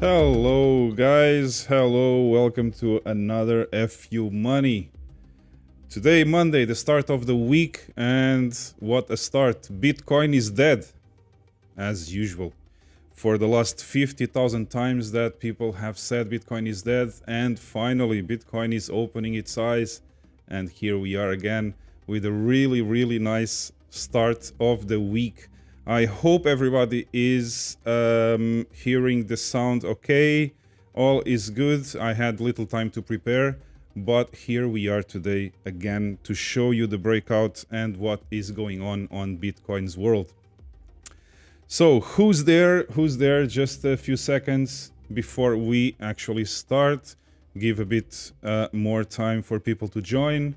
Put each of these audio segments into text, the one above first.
Hello guys, hello, welcome to another FU Money. Today Monday, the start of the week, and what a start. Bitcoin is dead, as usual. For the last 50,000 times that people have said Bitcoin is dead, and finally Bitcoin is opening its eyes, and here we are again with a really nice start of the week. I hope everybody is hearing the sound okay. All is good. I had little time to prepare, but here we are today again to show you the breakout and what is going on Bitcoin's world. So who's there? Who's there? Just a few seconds before we actually start. Give a bit more time for people to join.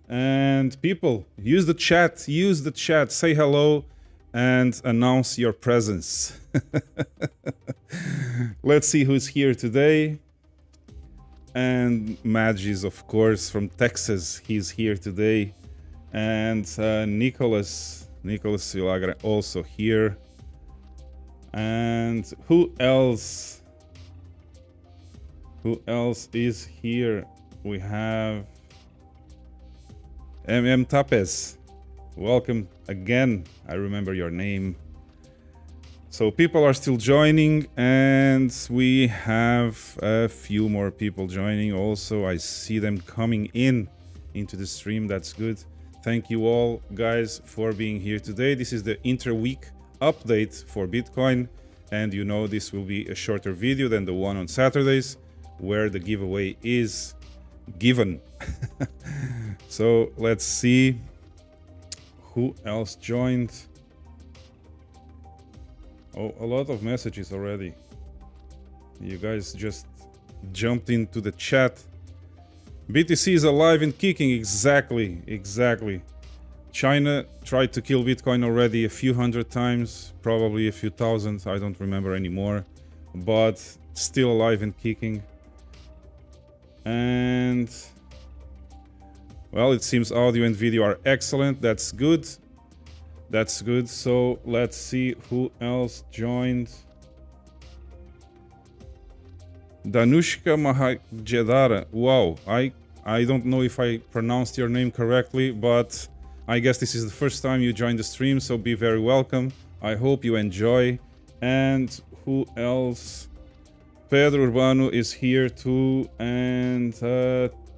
And people, use the chat, say hello and announce your presence. Let's see who's here today. And Magis, of course, from Texas, he's here today. And Nicholas Villagra also here. And who else? Who else is here? We have Tapes. Welcome again. I remember your name. So people are still joining, and we have a few more people joining also. I see them coming into the stream. That's good. Thank you all guys for being here today. This is the interweek update for Bitcoin, and you know this will be a shorter video than the one on Saturdays where the giveaway is given. So let's see who else joined. Oh, a lot of messages already. You guys just jumped into the chat. BTC is alive and kicking. Exactly. China tried to kill Bitcoin already a few hundred times, probably a few thousand, I don't remember anymore, but still alive and kicking. And well, it seems audio and video are excellent. That's good. So let's see who else joined. Danushka Mahajedara. Wow, I don't know if I pronounced your name correctly, but I guess this is the first time you joined the stream, so be very welcome. I hope you enjoy. And who else? Pedro Urbano is here too, and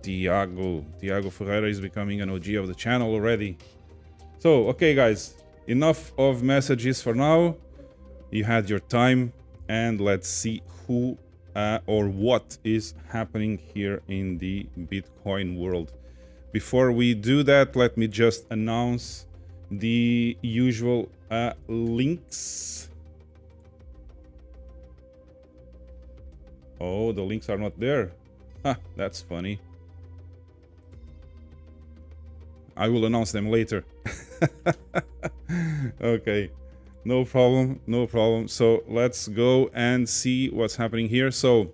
Tiago Ferreira is becoming an OG of the channel already. So, okay guys, enough of messages for now. You had your time, and let's see who or what is happening here in the Bitcoin world. Before we do that, let me just announce the usual links. Oh, the links are not there. That's funny. I will announce them later. Okay, no problem. So let's go and see what's happening here. So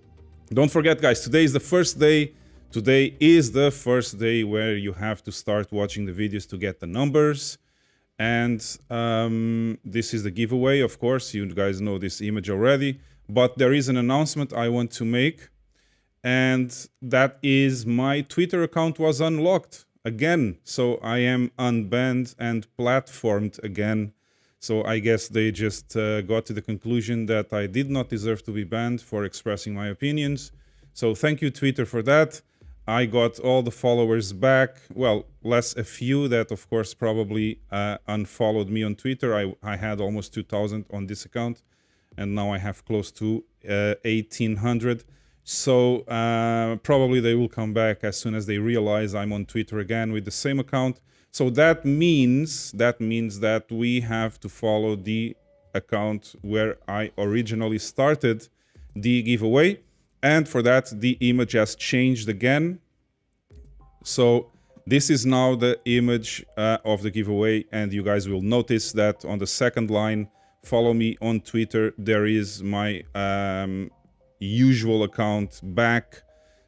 don't forget guys, today is the first day. Today is the first day where you have to start watching the videos to get the numbers. And this is the giveaway, of course. You guys know this image already. But there is an announcement I want to make. And that is my Twitter account was unlocked again. So I am unbanned and platformed again. So I guess they just got to the conclusion that I did not deserve to be banned for expressing my opinions. So thank you, Twitter, for that. I got all the followers back. Well, less a few that, of course, probably unfollowed me on Twitter. I had almost 2,000 on this account, and now I have close to 1,800. So probably they will come back as soon as they realize I'm on Twitter again with the same account. So that means that we have to follow the account where I originally started the giveaway. And for that, the image has changed again. So this is now the image of the giveaway. And you guys will notice that on the second line, follow me on Twitter, there is my usual account back.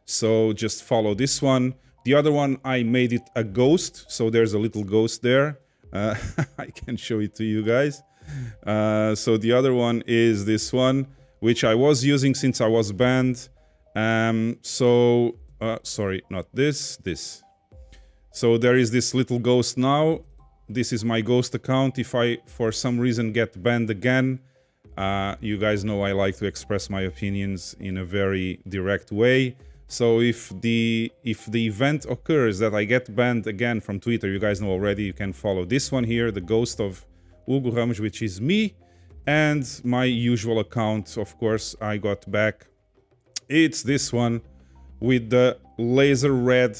So just follow this one. The other one, I made it a ghost. So there's a little ghost there. I can show it to you guys. So the other one is this one. which I was using since I was banned. Sorry, not this. So there is this little ghost now. This is my ghost account. If I, for some reason, get banned again, you guys know I like to express my opinions in a very direct way. So if the event occurs that I get banned again from Twitter, you guys know already, you can follow this one here, the ghost of Hugo Ramos, which is me, and my usual account, of course, I got back. It's this one with the laser red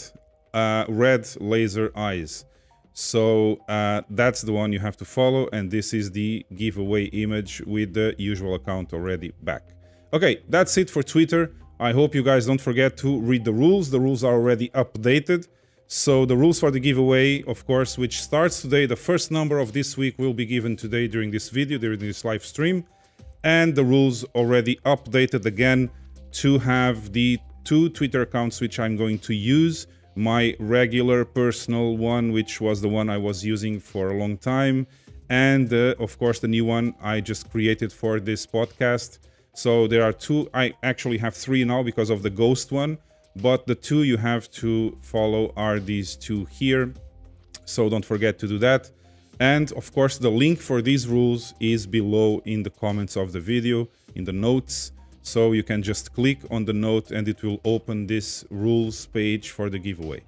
laser eyes. So that's the one you have to follow, and this is the giveaway image with the usual account already back. Okay, that's it for Twitter. I hope you guys don't forget to read the rules. The rules are already updated. So the rules for the giveaway, of course, which starts today, the first number of this week will be given today during this video, during this live stream. And the rules already updated again to have the 2 Twitter accounts which I'm going to use. My regular personal one, which was the one I was using for a long time. And of course, the new one I just created for this podcast. So there are 2, I actually have 3 now because of the ghost one, but the 2 you have to follow are these 2 here. So don't forget to do that. And of course, the link for these rules is below in the comments of the video, in the notes. So you can just click on the note and it will open this rules page for the giveaway.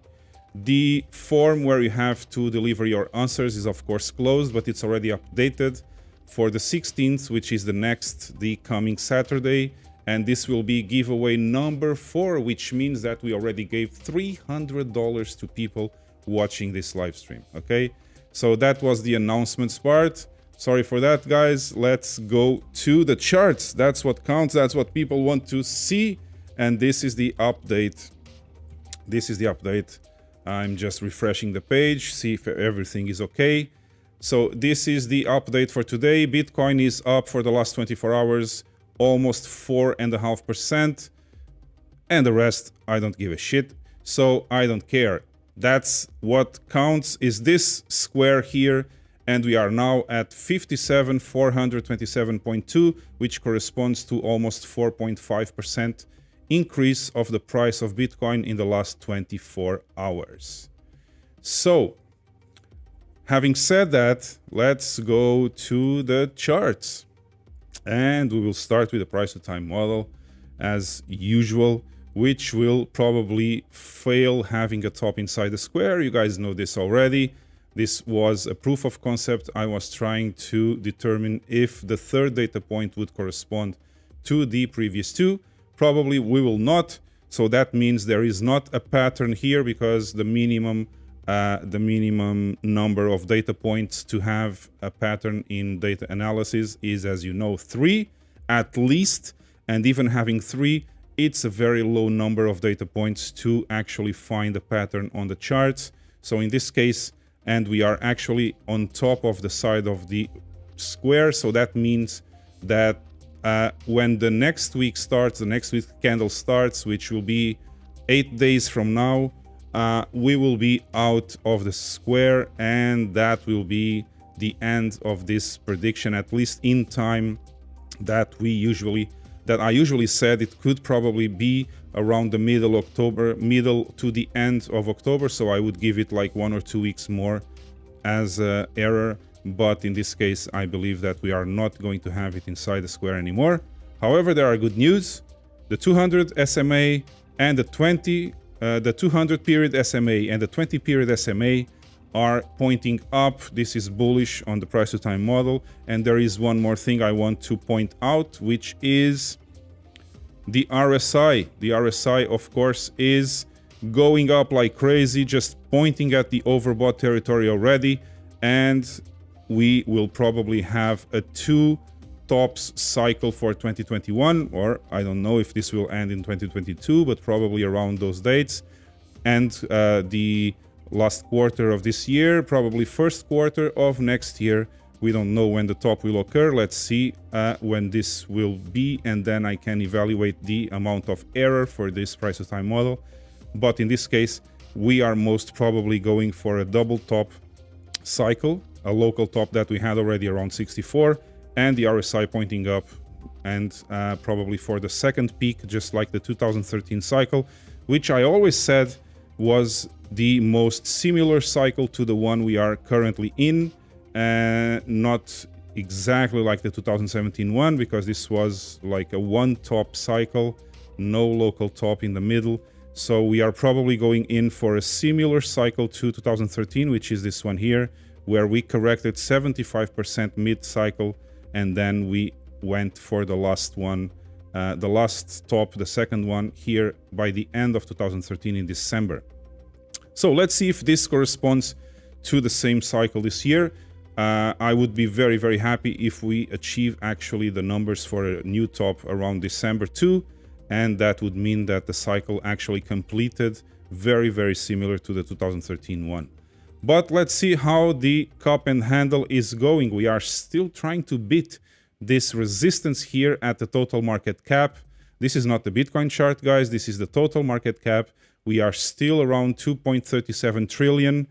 The form where you have to deliver your answers is of course closed, but it's already updated for the 16th, which is the coming Saturday. And this will be giveaway number 4, which means that we already gave $300 to people watching this live stream. Okay, so that was the announcements part. Sorry for that, guys. Let's go to the charts. That's what counts. That's what people want to see. And this is the update. This is the update. I'm just refreshing the page, see if everything is okay. So this is the update for today. Bitcoin is up for the last 24 hours, almost 4.5%. And the rest, I don't give a shit. So I don't care. That's what counts, is this square here. And we are now at 57,427.2, which corresponds to almost 4.5% increase of the price of Bitcoin in the last 24 hours. So, having said that, let's go to the charts. And we will start with the price to time model as usual, which will probably fail having a top inside the square. You guys know this already. This was a proof of concept. I was trying to determine if the 3rd data point would correspond to the previous 2. Probably we will not. So that means there is not a pattern here, because the minimum number of data points to have a pattern in data analysis is, as you know, 3 at least. And even having 3, it's a very low number of data points to actually find a pattern on the charts. So in this case, and we are actually on top of the side of the square. So that means that when the next week starts, the next week candle starts, which will be 8 days from now, we will be out of the square, and that will be the end of this prediction, at least in time that I usually said it could probably be around the middle to the end of October. So I would give it like 1 or 2 weeks more as error. But in this case, I believe that we are not going to have it inside the square anymore. However, there are good news. The 200 SMA and the 200 period SMA and the 20 period SMA are pointing up. This is bullish on the price to time model. And there is one more thing I want to point out, which is the RSI. The RSI, of course, is going up like crazy, just pointing at the overbought territory already. And we will probably have a 2 tops cycle for 2021, or I don't know if this will end in 2022, but probably around those dates. And the last quarter of this year, probably first quarter of next year. We don't know when the top will occur. Let's see when this will be, and then I can evaluate the amount of error for this price to time model. But in this case, we are most probably going for a double top cycle, a local top that we had already around 64, and the RSI pointing up and probably for the second peak, just like the 2013 cycle, which I always said was the most similar cycle to the one we are currently in, not exactly like the 2017 one, because this was like a one top cycle, no local top in the middle. So we are probably going in for a similar cycle to 2013, which is this one here, where we corrected 75% mid-cycle, and then we went for the last one, the last top, the second one here by the end of 2013 in December. So let's see if this corresponds to the same cycle this year. I would be very, very happy if we achieve actually the numbers for a new top around December 2, and that would mean that the cycle actually completed very, very similar to the 2013 one. But let's see how the cup and handle is going. We are still trying to beat this resistance here at the total market cap. This is not the Bitcoin chart, guys. This is the total market cap. We are still around 2.37 trillion,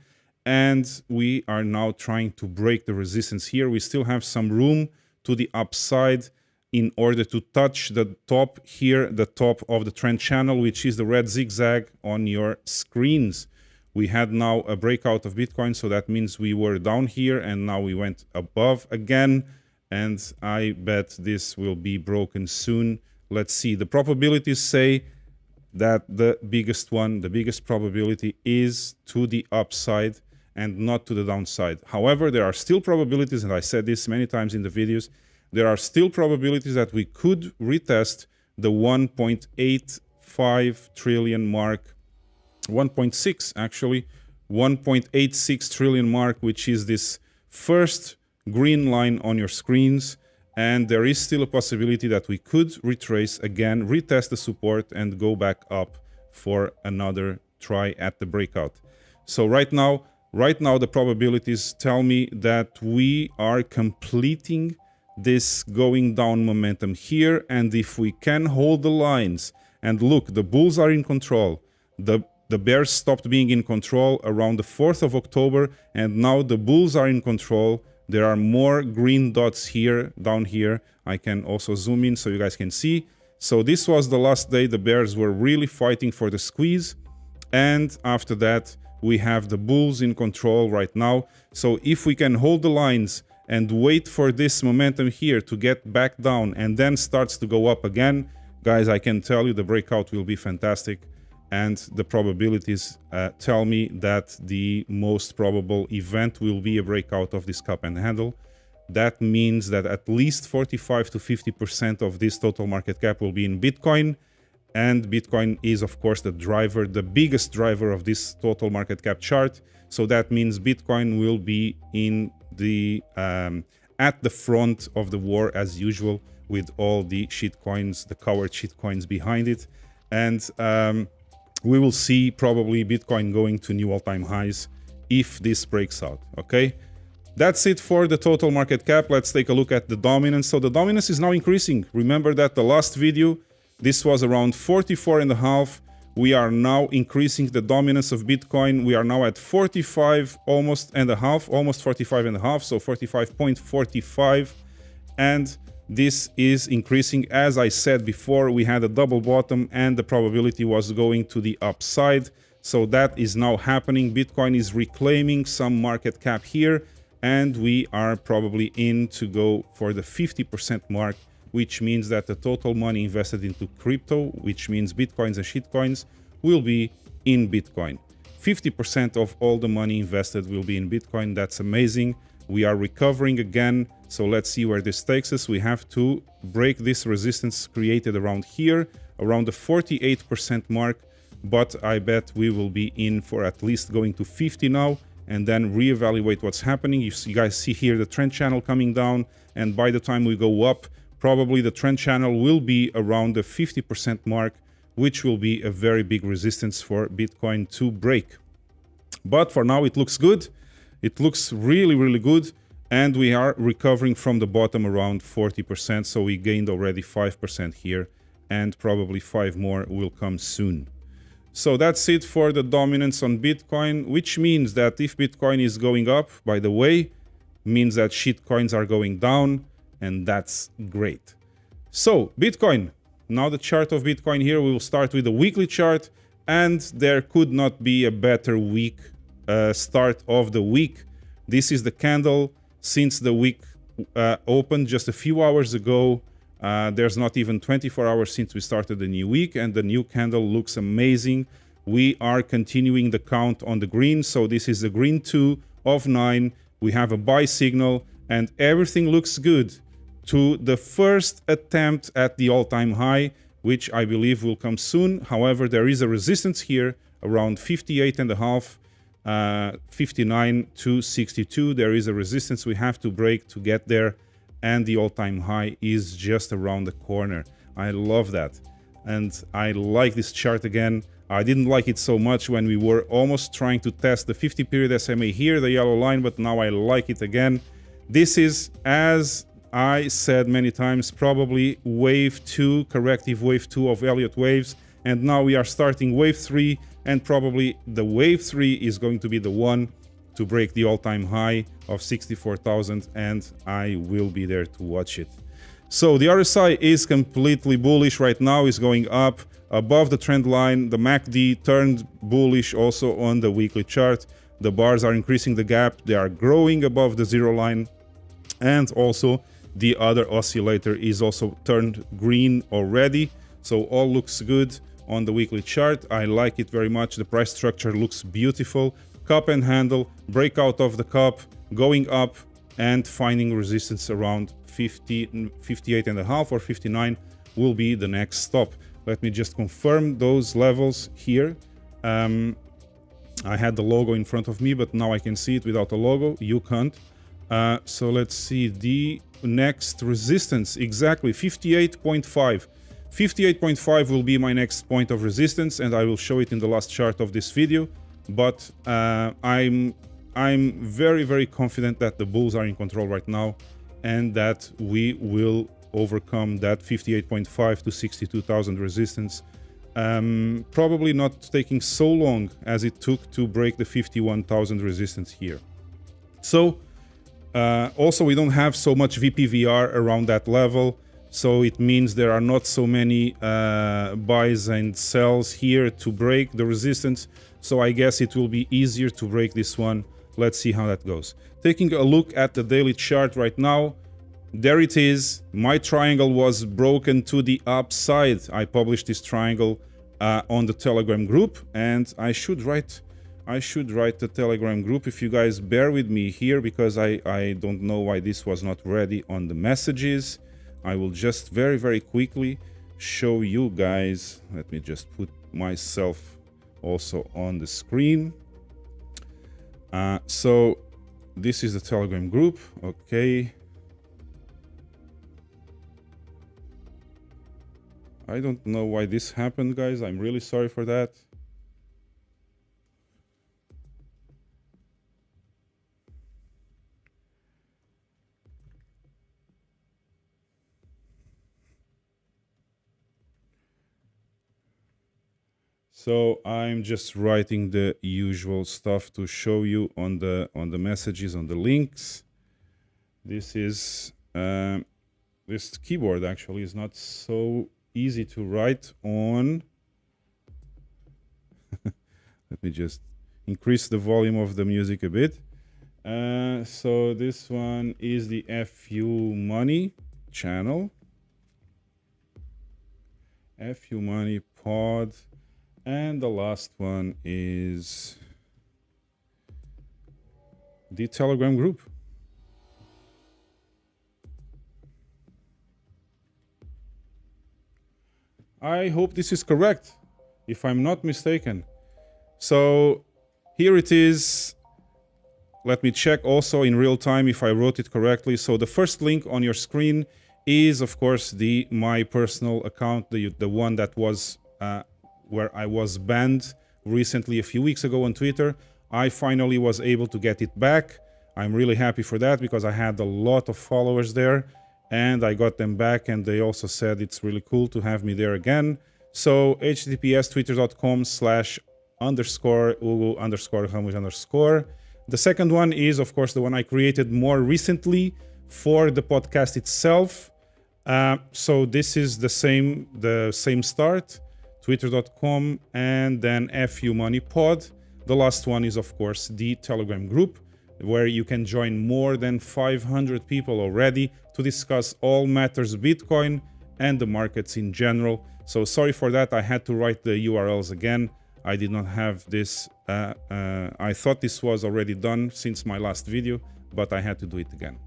and we are now trying to break the resistance here. We still have some room to the upside in order to touch the top here, the top of the trend channel, which is the red zigzag on your screens. We had now a breakout of Bitcoin, so that means we were down here and now we went above again, and I bet this will be broken soon. Let's see. The probabilities say that the biggest one, the biggest probability is to the upside and not to the downside. However, there are still probabilities, and I said this many times in the videos, there are still probabilities that we could retest the 1.85 trillion mark, 1.6 actually, 1.86 trillion mark, which is this first green line on your screens. And there is still a possibility that we could retrace again, retest the support, and go back up for another try at the breakout. So right now the probabilities tell me that we are completing this going down momentum here, and if we can hold the lines, and look, the bulls are in control, the bears stopped being in control around the 4th of October, and now the bulls are in control. There are more green dots here, down here. I can also zoom in so you guys can see. So this was the last day the bears were really fighting for the squeeze, and after that we have the bulls in control right now. So if we can hold the lines and wait for this momentum here to get back down and then starts to go up again, guys, I can tell you the breakout will be fantastic. And the probabilities tell me that the most probable event will be a breakout of this cup and handle. That means that at least 45 to 50% of this total market cap will be in Bitcoin. And Bitcoin is, of course, the driver, the biggest driver of this total market cap chart. So that means Bitcoin will be in the at the front of the war as usual, with all the shitcoins, the coward shitcoins behind it. And we will see probably Bitcoin going to new all-time highs if this breaks out, okay? That's it for the total market cap. Let's take a look at the dominance. So the dominance is now increasing. Remember that the last video, this was around 44.5. We are now increasing the dominance of Bitcoin. We are now at 45 almost and a half, almost 45.5, so 45.45. And this is increasing. As I said before, we had a double bottom and the probability was going to the upside. So that is now happening. Bitcoin is reclaiming some market cap here, and we are probably in to go for the 50% mark, which means that the total money invested into crypto, which means Bitcoins and shitcoins, will be in Bitcoin. 50% of all the money invested will be in Bitcoin. That's amazing. We are recovering again. So let's see where this takes us. We have to break this resistance created around here, around the 48% mark. But I bet we will be in for at least going to 50 now, and then reevaluate what's happening. You guys see here the trend channel coming down, and by the time we go up, probably the trend channel will be around the 50% mark, which will be a very big resistance for Bitcoin to break. But for now, it looks good. It looks really, really good. And we are recovering from the bottom around 40%. So we gained already 5% here, and probably 5 more will come soon. So that's it for the dominance on Bitcoin, which means that if Bitcoin is going up, by the way, means that shitcoins are going down, and that's great. So Bitcoin, now the chart of Bitcoin here, we will start with the weekly chart, and there could not be a better week start of the week. This is the candle since the week opened just a few hours ago. There's not even 24 hours since we started the new week, and the new candle looks amazing. We are continuing the count on the green, so this is the green 2 of 9. We have a buy signal, and everything looks good to the first attempt at the all-time high, which I believe will come soon. However, there is a resistance here around 58.5, 59 to 62. There is a resistance we have to break to get there, and the all-time high is just around the corner. I love that, and I like this chart again. I didn't like it so much when we were almost trying to test the 50-period SMA here, the yellow line, but now I like it again. This is, as I said many times, probably wave 2, corrective wave 2 of Elliott waves, and now we are starting wave 3, and probably the wave 3 is going to be the one to break the all-time high of 64,000, and I will be there to watch it. So the RSI is completely bullish right now, is going up above the trend line. The MACD turned bullish also on the weekly chart. The bars are increasing the gap, they are growing above the zero line, and also the other oscillator is also turned green already. So all looks good on the weekly chart. I like it very much. The price structure looks beautiful. Cup and handle, breakout of the cup, going up and finding resistance around 58.5 or 59 will be the next stop. Let me just confirm those levels here. I had the logo in front of me, but now I can see it without the logo. You can't. So let's see the next resistance, exactly 58.5. 58.5 will be my next point of resistance, and I will show it in the last chart of this video. But I'm very, very confident that the bulls are in control right now, and that we will overcome that 58.5 to 62,000 resistance. Probably not taking so long as it took to break the 51,000 resistance here. So also we don't have so much VPVR around that level, so it means there are not so many buys and sells here to break the resistance. So I guess it will be easier to break this one. Let's see how that goes. Taking a look at the daily chart right now, there it is. My triangle was broken to the upside. I published this triangle on the Telegram group, and I should write the Telegram group if you guys bear with me here, because I don't know why this was not ready on the messages. I will just very, very quickly show you guys. Let me just put myself also on the screen. So this is the Telegram group. Okay. I don't know why this happened, guys. I'm really sorry for that. So I'm just writing the usual stuff to show you on the messages, on the links. This is this keyboard actually is not so easy to write on. Let me just increase the volume of the music a bit. So this one is the FU Money channel. FU Money pod. And the last one is the Telegram group. I hope this is correct, if I'm not mistaken. So here it is. Let me check also in real time if I wrote it correctly. So the first link on your screen is, of course, my personal account, the one that was where I was banned recently a few weeks ago on Twitter. I finally was able to get it back. I'm really happy for that, because I had a lot of followers there and I got them back, and they also said it's really cool to have me there again. So https twitter.com/_ugu_Ramus_. The second one is, of course, the one I created more recently for the podcast itself. So this is the same start, twitter.com, and then FU Money Pod. The last one is, of course, the Telegram group, where you can join more than 500 people already to discuss all matters Bitcoin and the markets in general. So sorry for that, I had to write the URLs again. I did not have this, I thought this was already done since my last video, but I had to do it again.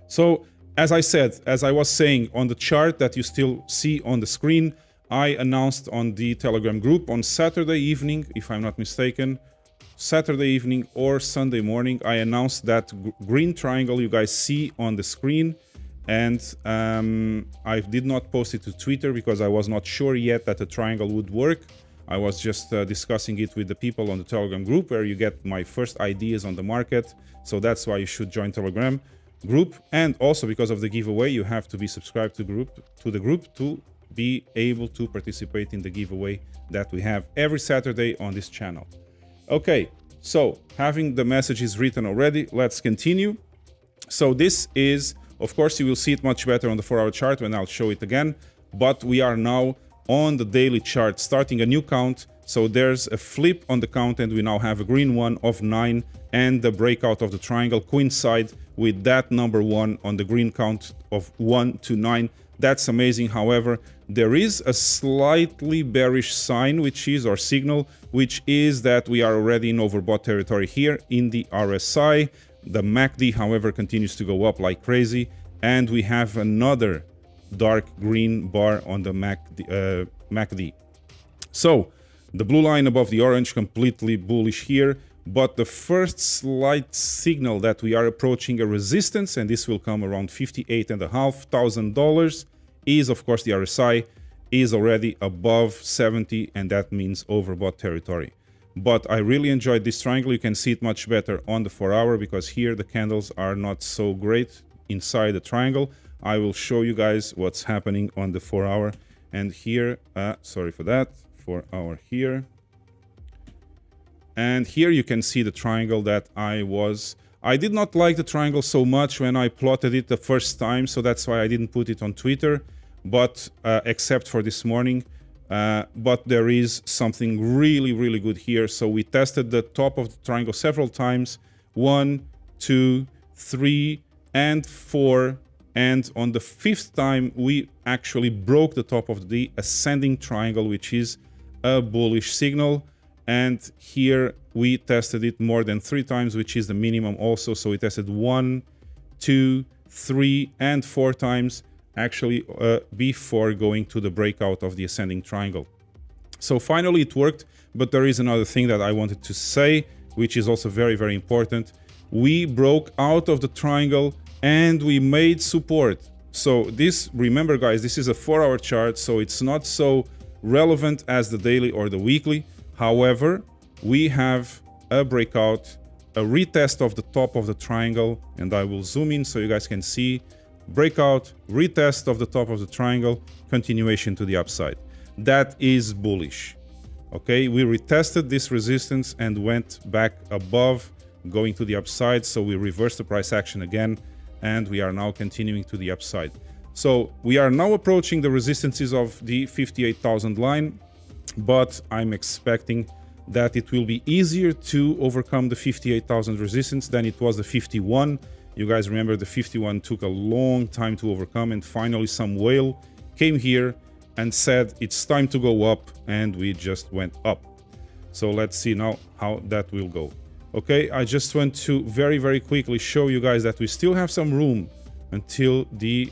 So as I said, as I was saying on the chart that you still see on the screen, I announced on the Telegram group on Saturday evening, if I'm not mistaken, Saturday evening or Sunday morning, I announced that green triangle you guys see on the screen. And I did not post it to Twitter because I was not sure yet that the triangle would work. I was just discussing it with the people on the Telegram group, where you get my first ideas on the market. So that's why you should join Telegram group. And also because of the giveaway, you have to be subscribed to the group to be able to participate in the giveaway that we have every Saturday on this channel. Okay, so having the messages written already, let's continue. So this is, of course, you will see it much better on the 4-hour chart when I'll show it again, but we are now on the daily chart, starting a new count. So there's a flip on the count and we now have a green one of 9, and the breakout of the triangle coincide with that number 1 on the green count of 1 to 9. That's amazing. However, there is a slightly bearish sign, or signal, which is that we are already in overbought territory here in the RSI. The MACD, however, continues to go up like crazy, and we have another dark green bar on the MACD. So the blue line above the orange, completely bullish here, but the first slight signal that we are approaching a resistance, and this will come around $58,500, is, of course, the RSI is already above 70, and that means overbought territory. But I really enjoyed this triangle. You can see it much better on the 4-hour because here the candles are not so great inside the triangle. I will show you guys what's happening on the 4-hour. And here, sorry for that, 4-hour here. And here you can see the triangle that I did not like the triangle so much when I plotted it the first time, so that's why I didn't put it on Twitter, but except for this morning. But there is something really, really good here. So we tested the top of the triangle several times, 1, 2, 3, and 4. And on the 5th time, we actually broke the top of the ascending triangle, which is a bullish signal. And here we tested it more than 3 times, which is the minimum also. So we tested 1, 2, 3, and 4 times, actually before going to the breakout of the ascending triangle. So finally it worked, but there is another thing that I wanted to say, which is also very, very important. We broke out of the triangle and we made support. So this, remember guys, this is a 4-hour chart, so it's not so relevant as the daily or the weekly. However, we have a breakout, a retest of the top of the triangle, and I will zoom in so you guys can see. Breakout, retest of the top of the triangle, continuation to the upside. That is bullish. Okay, we retested this resistance and went back above, going to the upside. So we reversed the price action again, and we are now continuing to the upside. So we are now approaching the resistances of the 58,000 line, but I'm expecting that it will be easier to overcome the 58,000 resistance than it was the 51. You guys remember the 51 took a long time to overcome, and finally some whale came here and said it's time to go up, and we just went up. So let's see now how that will go. Okay, I just want to very, very quickly show you guys that we still have some room until the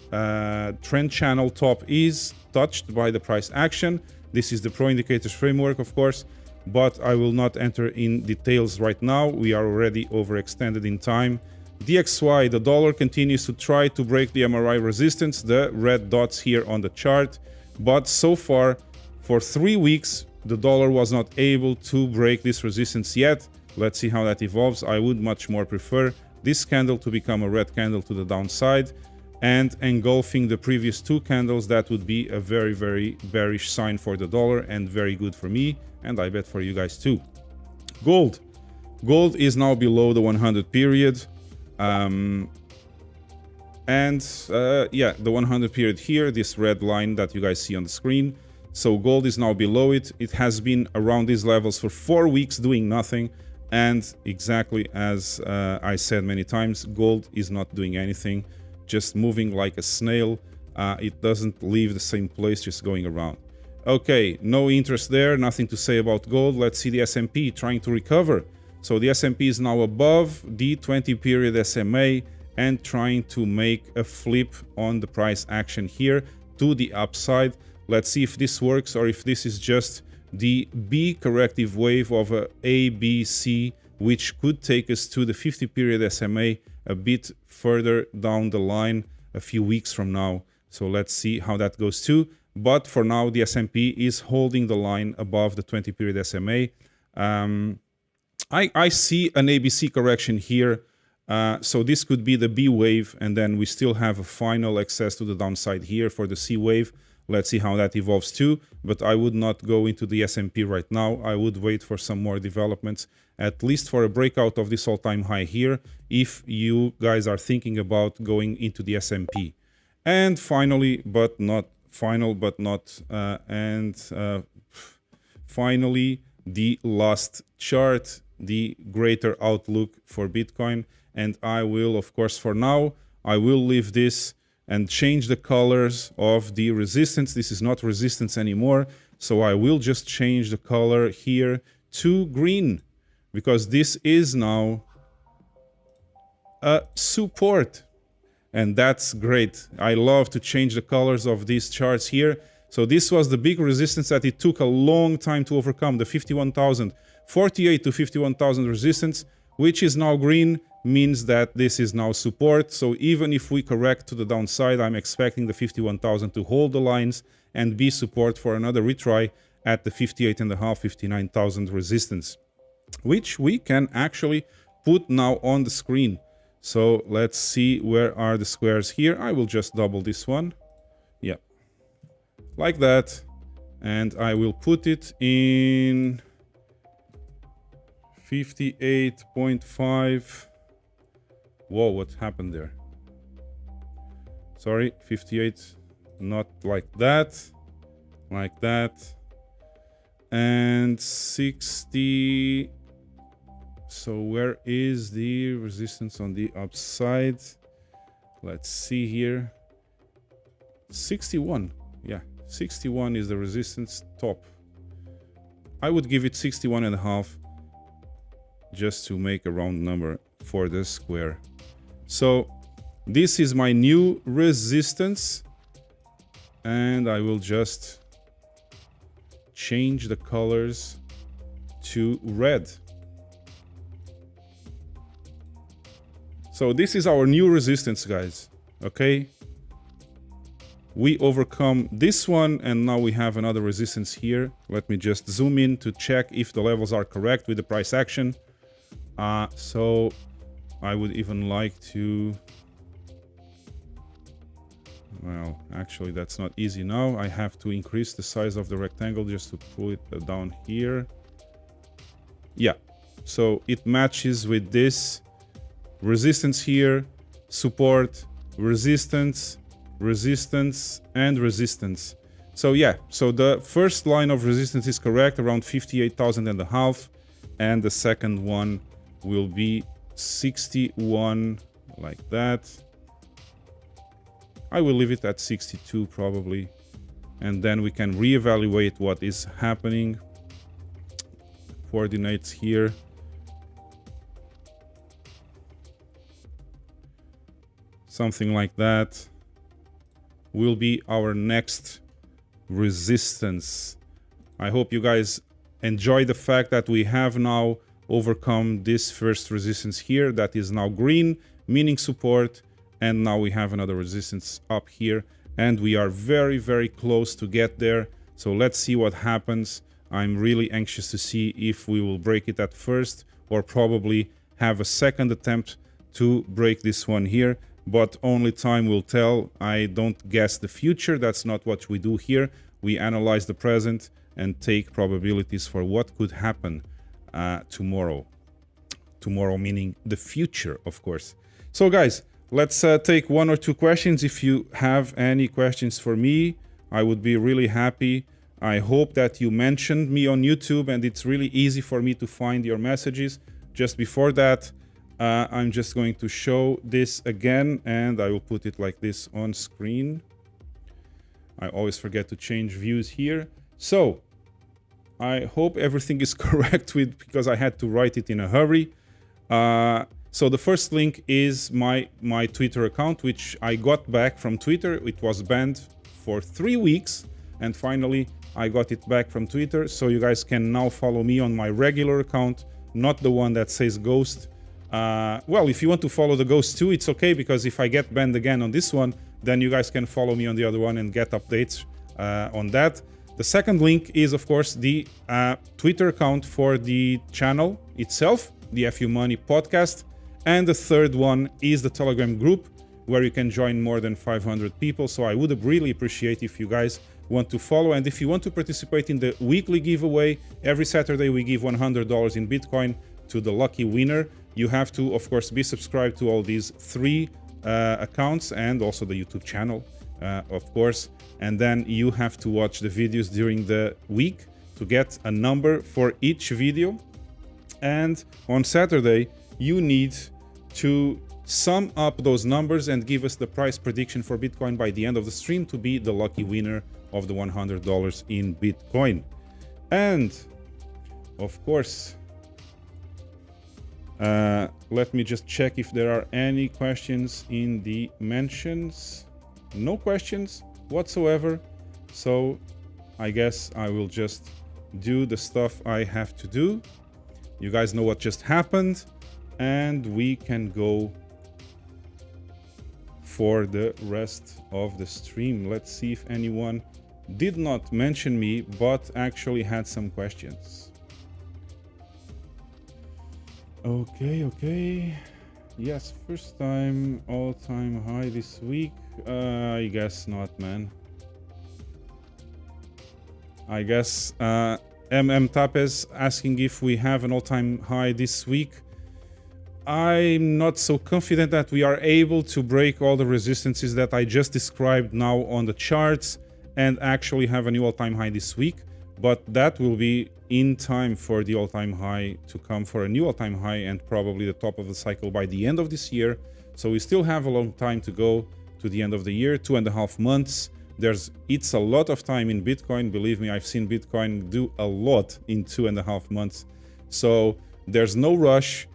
trend channel top is touched by the price action. This is the Pro Indicators framework, of course, but I will not enter in details right now. We are already overextended in time. DXY, the dollar, continues to try to break the MRI resistance, the red dots here on the chart. But so far, for 3 weeks, the dollar was not able to break this resistance yet. Let's see how that evolves. I would much more prefer this candle to become a red candle to the downside, and engulfing the previous 2 candles. That would be a very, very bearish sign for the dollar and very good for me, and I bet for you guys too. Gold. Gold is now below the 100 period. And yeah, the 100 period here, this red line that you guys see on the screen. So gold is now below it. It has been around these levels for 4 weeks doing nothing. And exactly as I said many times, gold is not doing anything, just moving like a snail. It doesn't leave the same place, just going around. Okay, no interest there, nothing to say about gold. Let's see the S&P trying to recover. So the S&P is now above the 20 period SMA and trying to make a flip on the price action here to the upside. Let's see if this works or if this is just the B corrective wave of a B, C, which could take us to the 50 period SMA a bit further down the line a few weeks from now. So let's see how that goes too. But for now, the S&P is holding the line above the 20 period SMA. I see an ABC correction here. So this could be the B wave, and then we still have a final access to the downside here for the C wave. Let's see how that evolves too, but I would not go into the S&P right now. I would wait for some more developments, at least for a breakout of this all-time high here, if you guys are thinking about going into the S&P. And finally, but not final, finally, the last chart, the greater outlook for Bitcoin. And I will, of course, for now, I will leave this and change the colors of the resistance. This is not resistance anymore. So I will just change the color here to green, because this is now a support. And that's great. I love to change the colors of these charts here. So this was the big resistance that it took a long time to overcome, the 51,000, 48 to 51,000 resistance, which is now green, means that this is now support. So even if we correct to the downside, I'm expecting the 51,000 to hold the lines and be support for another retry at the 58.5, 59,000 resistance, which we can actually put now on the screen. So let's see, where are the squares here? I will just double this one. Yeah, like that. And I will put it in 58.5. Whoa, what happened there? Sorry, 58, not like that, and 60. So where is the resistance on the upside? Let's see here. 61, yeah, 61 is the resistance top. I would give it 61.5 just to make a round number for the square. So this is my new resistance, and I will just change the colors to red. So this is our new resistance, guys. Okay, we overcome this one, and now we have another resistance here. Let me just zoom in to check if the levels are correct with the price action. So I would even like to, well, actually that's not easy now. I have to increase the size of the rectangle just to pull it down here. Yeah, so it matches with this resistance here, support, resistance, resistance, and resistance. So yeah, so the first line of resistance is correct, around 58,500, and the second one will be 61, like that. I will leave it at 62 probably, and then we can reevaluate what is happening. Coordinates here. Something like that will be our next resistance. I hope you guys enjoy the fact that we have now overcome this first resistance here that is now green, meaning support, and now we have another resistance up here, and we are very, very close to get there. So let's see what happens. I'm really anxious to see if we will break it at first, or probably have a second attempt to break this one here, but only time will tell. I don't guess the future. That's not what we do here. We analyze the present and take probabilities for what could happen tomorrow. Tomorrow meaning the future, of course. So guys, let's take one or two questions. If you have any questions for me, I would be really happy. I hope that you mentioned me on YouTube and it's really easy for me to find your messages. Just before that, I'm just going to show this again and I will put it like this on screen. I always forget to change views here. So I hope everything is correct because I had to write it in a hurry. So the first link is my Twitter account, which I got back from Twitter. It was banned for 3 weeks and finally I got it back from Twitter. So you guys can now follow me on my regular account, not the one that says ghost. Well, if you want to follow the ghost too, it's okay, because if I get banned again on this one, then you guys can follow me on the other one and get updates on that. The second link is, of course, the Twitter account for the channel itself, the FU Money podcast. And the third one is the Telegram group, where you can join more than 500 people. So I would really appreciate if you guys want to follow. And if you want to participate in the weekly giveaway, every Saturday we give $100 in Bitcoin to the lucky winner. You have to, of course, be subscribed to all these 3 accounts and also the YouTube channel, of course. And then you have to watch the videos during the week to get a number for each video. And on Saturday, you need to sum up those numbers and give us the price prediction for Bitcoin by the end of the stream to be the lucky winner of the $100 in Bitcoin. And of course, let me just check if there are any questions in the mentions. No questions whatsoever. So I guess I will just do the stuff I have to do. You guys know what just happened, and we can go for the rest of the stream. Let's see if anyone did not mention me but actually had some questions. Okay. Yes, first time all-time high this week. I guess not, man. I guess MM Tapes asking if we have an all-time high this week. I'm not so confident that we are able to break all the resistances that I just described now on the charts and actually have a new all-time high this week, but that will be in time for the all-time high to come for a new all-time high and probably the top of the cycle by the end of this year. So we still have a long time to go to the end of the year, 2.5 months. It's a lot of time in Bitcoin. Believe me, I've seen Bitcoin do a lot in 2.5 months. So there's no rush.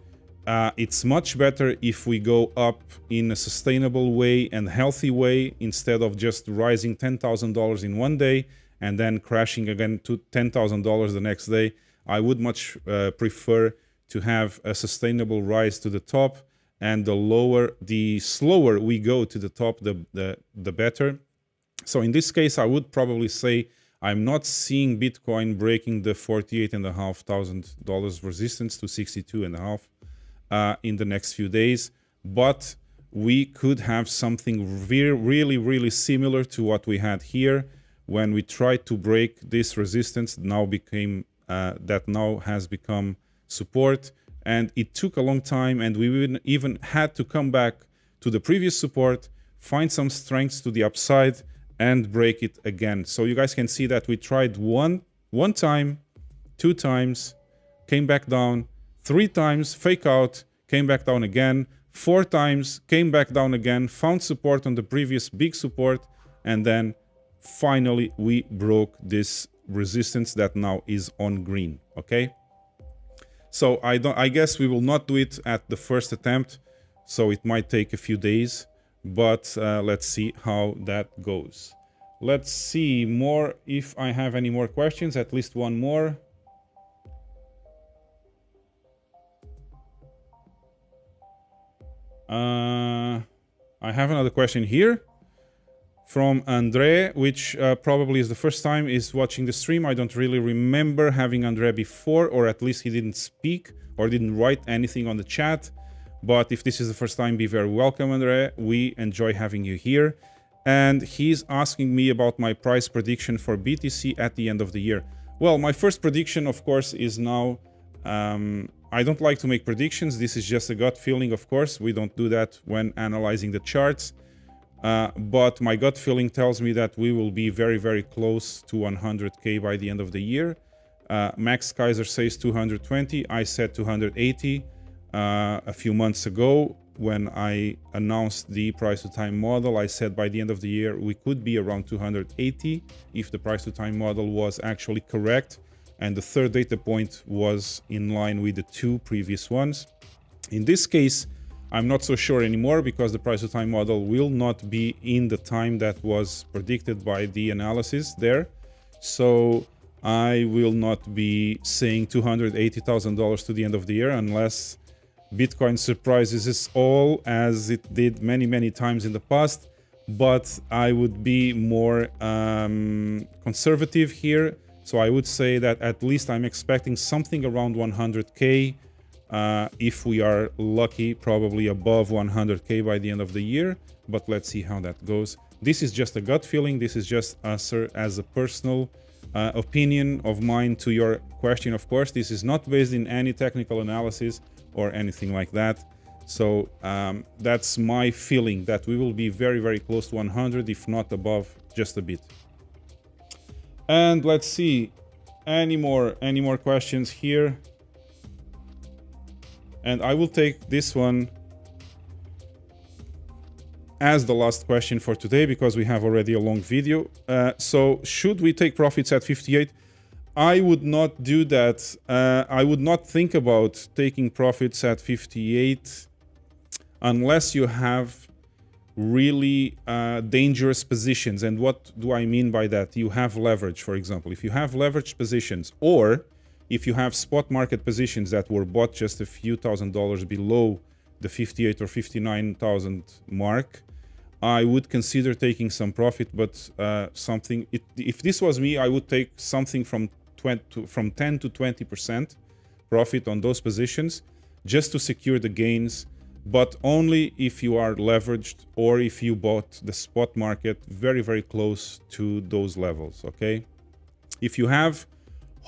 It's much better if we go up in a sustainable way and healthy way instead of just rising $10,000 in one day and then crashing again to $10,000 the next day. I would much prefer to have a sustainable rise to the top, and the slower we go to the top, the better. So in this case, I would probably say I'm not seeing Bitcoin breaking the $48,500 resistance to 62.5 in the next few days, but we could have something really similar to what we had here when we tried to break this resistance. That now has become support, and it took a long time, and we even had to come back to the previous support, find some strengths to the upside, and break it again. So you guys can see that we tried one time, 2 times, came back down, 3 times, fake out, came back down again, 4 times, came back down again, found support on the previous big support, and then finally we broke this resistance that now is on green. Okay, so I guess we will not do it at the first attempt, so it might take a few days, but let's see how that goes. Let's see more if I have any more questions, at least one more. I have another question here from Andre, which probably is the first time is watching the stream. I don't really remember having Andre before, or at least he didn't speak or didn't write anything on the chat. But if this is the first time, be very welcome, Andre. We enjoy having you here. And he's asking me about my price prediction for BTC at the end of the year. Well, my first prediction, of course, is now I don't like to make predictions. This is just a gut feeling, of course. We don't do that when analyzing the charts. But my gut feeling tells me that we will be very, very close to 100K by the end of the year. Max Kaiser says 220. I said 280 a few months ago when I announced the price to time model. I said by the end of the year we could be around 280 if the price to time model was actually correct and the third data point was in line with the two previous ones. In this case, I'm not so sure anymore because the price to time model will not be in the time that was predicted by the analysis there. So I will not be saying $280,000 to the end of the year unless Bitcoin surprises us all as it did many, many times in the past. But I would be more conservative here. So I would say that at least I'm expecting something around 100K. If we are lucky, probably above 100K by the end of the year. But let's see how that goes. This is just a gut feeling. This is just as a personal opinion of mine to your question. Of course, this is not based in any technical analysis or anything like that. So that's my feeling that we will be very, very close to 100, if not above just a bit. And let's see any more questions here. And I will take this one as the last question for today because we have already a long video. So should we take profits at 58? I would not do that. I would not think about taking profits at 58 unless you have really dangerous positions. And what do I mean by that? You have leverage, for example. If you have leveraged positions, or if you have spot market positions that were bought just a few $1,000s below the 58 or 59,000 mark, I would consider taking some profit. But if this was me, I would take something from 10 to 20% profit on those positions just to secure the gains, but only if you are leveraged or if you bought the spot market very, very close to those levels, okay? If you have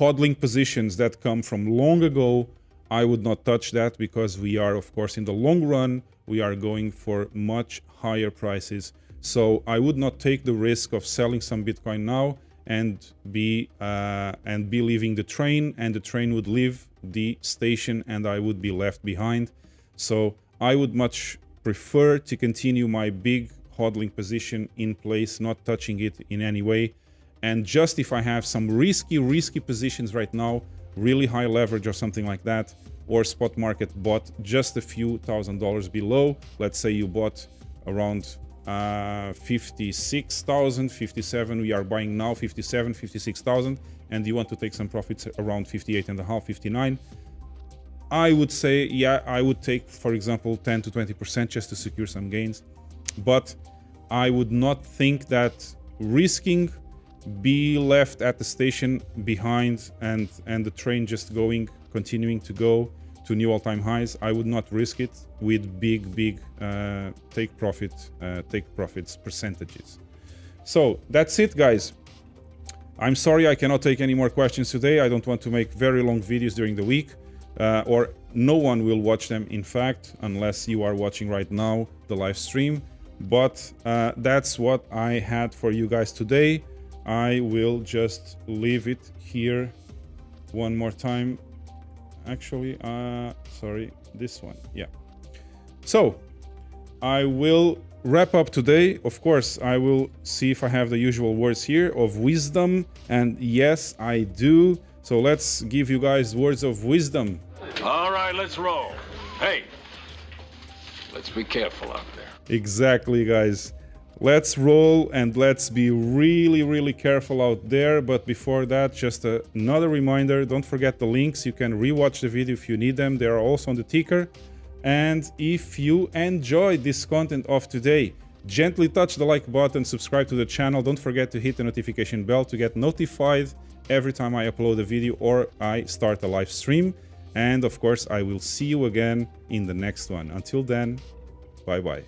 hodling positions that come from long ago, I would not touch that because we are, of course, in the long run, we are going for much higher prices. So I would not take the risk of selling some Bitcoin now and be leaving the train, and the train would leave the station and I would be left behind. So I would much prefer to continue my big hodling position in place, not touching it in any way. And just if I have some risky positions right now, really high leverage or something like that, or spot market bought just a few $1,000s below, let's say you bought around 56,000, 57, we are buying now 57, 56,000, and you want to take some profits around 58.5, 59, I would say, yeah, I would take, for example, 10 to 20% just to secure some gains. But I would not think that risking be left at the station behind and the train just continuing to go to new all-time highs. I would not risk it with big take profits percentages. So that's it, guys. I'm sorry I cannot take any more questions today. I don't want to make very long videos during the week, or no one will watch them, in fact, unless you are watching right now the live stream. But that's what I had for you guys today. I will just leave it here one more time. Actually, sorry, this one, yeah. So I will wrap up today. Of course, I will see if I have the usual words here of wisdom, and yes, I do. So let's give you guys words of wisdom. All right, let's roll. Hey, let's be careful out there. Exactly, guys. Let's roll and let's be really careful out there. But before that, just another reminder, don't forget the links. You can rewatch the video if you need them. They are also on the ticker. And if you enjoyed this content of today, gently touch the like button, subscribe to the channel. Don't forget to hit the notification bell to get notified every time I upload a video or I start a live stream. And of course, I will see you again in the next one. Until then, bye-bye.